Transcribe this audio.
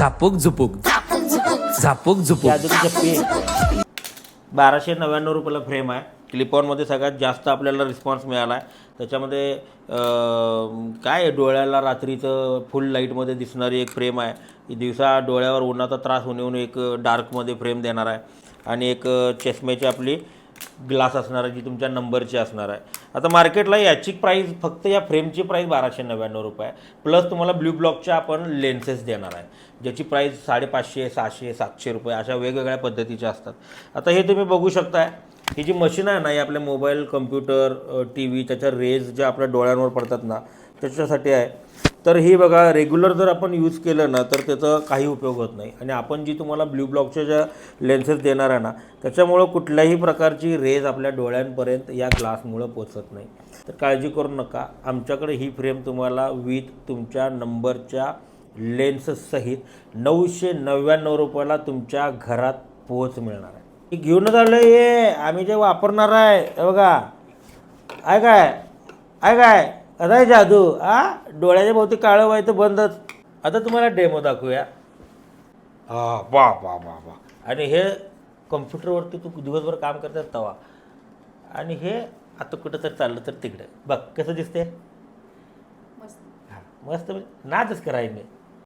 झापूक झुपूक झापूक झुपूक जादूची चप्पी 1299 रुपयाला फ्रेम आहे. क्लिपॉनमध्ये सगळ्यात जास्त आपल्याला रिस्पॉन्स मिळाला आहे. त्याच्यामध्ये काय आहे, डोळ्याला रात्रीचं फुल लाईटमध्ये दिसणारी एक फ्रेम आहे. दिवसा डोळ्यावर उन्हाचा त्रास होऊन एक डार्कमध्ये फ्रेम देणार आहे. आणि एक चष्म्याची आपली ग्लास असणार आहे जी तुमच्या नंबरची असणार आहे. आता मार्केटला याची प्राईस फक्त या फ्रेमची प्राईस 1299 रुपये आहे. प्लस तुम्हाला ब्ल्यू ब्लॉकच्या आपण लेन्सेस देणार आहे ज्याची प्राईस 550, 600, 700 रुपये अशा वेगवेगळ्या पद्धतीच्या असतात. आता हे तुम्ही बघू शकताय, ही जी मशीन आहे ना, ही आपल्या मोबाईल, कम्प्युटर, टी व्ही त्याच्या रेज ज्या आपल्या डोळ्यांवर पडतात ना त्याच्यासाठी आहे. तर ही बघा, रेग्युलर जर आपण यूज केलं ना तर त्याचा काही उपयोग होत नाही. आणि आपण जी तुम्हाला ब्ल्यू ब्लॉकच्या ज्या लेन्सेस देणार आहे ना त्याच्यामुळं कुठल्याही प्रकारची रेज आपल्या डोळ्यांपर्यंत या ग्लासमुळं पोचत नाही. तर काळजी करू नका, आमच्याकडे ही फ्रेम तुम्हाला विथ तुमच्या नंबरच्या लेन्ससहित 999 रुपयाला तुमच्या घरात पोच मिळणार आहे. ही घेऊनच आलं हे आम्ही जे वापरणार आहे. हे बघा, आहे काय अदाय जादू डोळ्याच्या भोवती काळं व्हायचं बंदच. आता तुम्हाला डेमो दाखवूया. वा वा वा वा. आणि हे कम्प्युटरवरती तू दिवसभर काम करतात तवा, आणि हे आता कुठं तर चाललं तर तिकडे बघ कसं दिसते. हां मस्त, नाचच करायला